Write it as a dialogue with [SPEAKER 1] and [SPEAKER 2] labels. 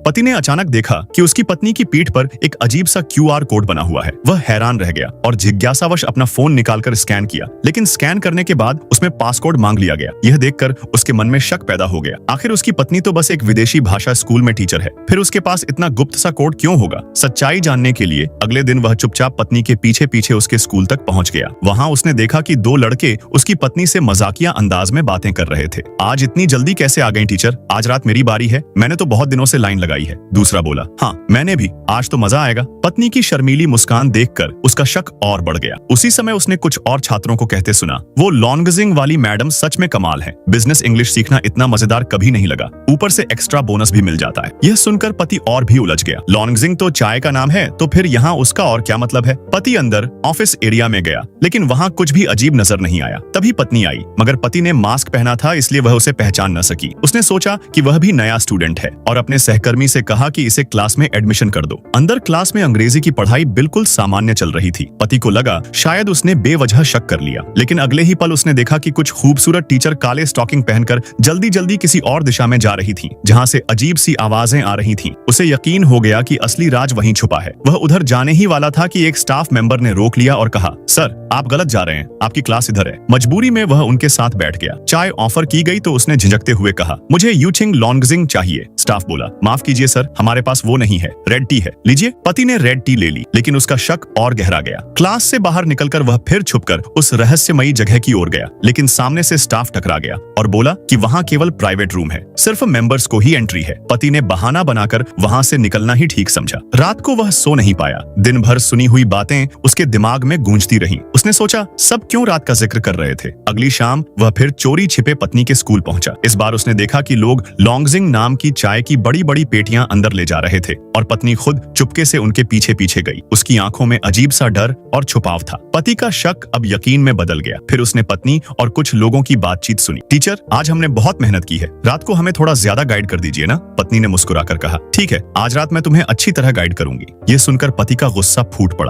[SPEAKER 1] पति ने अचानक देखा कि उसकी पत्नी की पीठ पर एक अजीब सा QR कोड बना हुआ है। वह हैरान रह गया और जिज्ञासावश अपना फोन निकालकर स्कैन किया, लेकिन स्कैन करने के बाद उसमें पासकोड मांग लिया गया। यह देखकर उसके मन में शक पैदा हो गया। आखिर उसकी पत्नी तो बस एक विदेशी भाषा स्कूल में टीचर है, फिर उसके पास इतना गुप्त सा कोड क्यों होगा? सच्चाई जानने के लिए अगले दिन वह चुपचाप पत्नी के पीछे पीछे उसके स्कूल तक पहुंच गया। वहां उसने देखा कि दो लड़के उसकी पत्नी से मजाकिया अंदाज में बातें कर रहे थे। आज इतनी जल्दी कैसे आ गई टीचर? आज रात मेरी बारी है, मैंने तो बहुत दिनों से लाइन लगाई है। दूसरा बोला, हाँ मैंने भी, आज तो मजा आएगा। पत्नी की शर्मीली मुस्कान देखकर उसका शक और बढ़ गया। उसी समय उसने कुछ और छात्रों को कहते सुना, वो लॉन्गजिंग वाली मैडम सच में कमाल है, बिजनेस इंग्लिश सीखना इतना मजेदार कभी नहीं लगा, ऊपर से एक्स्ट्रा बोनस भी मिल जाता है। यह सुनकर पति और भी उलझ गया। लॉन्गजिंग तो चाय का नाम है, तो फिर यहाँ उसका और क्या मतलब है? पति अंदर ऑफिस एरिया में गया, लेकिन वहाँ कुछ भी अजीब नजर नहीं आया। तभी पत्नी आई, मगर पति ने मास्क पहना था इसलिए वह उसे पहचान न सकी। उसने सोचा कि वह भी नया स्टूडेंट है और अपने सहकर्मी से कहा कि इसे क्लास में एडमिशन कर दो। अंदर क्लास में अंग्रेजी की पढ़ाई बिल्कुल सामान्य चल रही थी। पति को लगा शायद उसने बेवजह शक कर लिया, लेकिन अगले ही पल उसने देखा कि कुछ खूबसूरत टीचर काले स्टॉकिंग पहनकर जल्दी जल्दी किसी और दिशा में जा रही थीं, जहां से अजीब सी आवाजें आ रही थीं। उसे यकीन हो गया कि असली राज वहीं छुपा है। वह उधर जाने ही वाला था कि एक स्टाफ मेंबर ने रोक लिया और कहा, सर आप गलत जा रहे हैं, आपकी क्लास इधर है। मजबूरी में वह उनके साथ बैठ गया। चाय ऑफर की गई तो उसने झिझकते हुए कहा, मुझे यूचिंग लॉन्गजिंग चाहिए। स्टाफ बोला, माफ कीजिए सर, हमारे पास वो नहीं है, रेड टी है, लीजिए। पति ने रेड टी ले ली, लेकिन उसका शक और गहरा गया। क्लास से बाहर निकलकर वह फिर छुपकर उस रहस्यमयी जगह की ओर गया, लेकिन सामने से स्टाफ टकरा गया और बोला कि वहाँ केवल प्राइवेट रूम है, सिर्फ मेंबर्स को ही एंट्री है। पति ने बहाना बनाकर वहाँ से निकलना ही ठीक समझा। रात को वह सो नहीं पाया। दिन भर सुनी हुई बातें उसके दिमाग में गूंजती रहीं। उसने सोचा, सब क्यों रात का जिक्र कर रहे थे? अगली शाम वह फिर चोरी छिपे पत्नी के स्कूल पहुंचा। इस बार उसने देखा कि लोग लॉन्गजिंग नाम की चाय की बड़ी बड़ी पेटियां अंदर ले जा रहे थे और पत्नी खुद चुपके से उनके पीछे पीछे गई। उसकी आंखों में अजीब सा डर और छुपाव था। पति का शक अब यकीन में बदल गया। फिर उसने पत्नी और कुछ लोगों की बातचीत सुनी। टीचर, आज हमने बहुत मेहनत की है, रात को हमें थोड़ा ज्यादा गाइड कर दीजिए ना। पत्नी ने मुस्कुराकर कहा, ठीक है, आज रात मैं तुम्हें अच्छी तरह गाइड करूंगी। ये सुनकर पति का गुस्सा फूट पड़ा।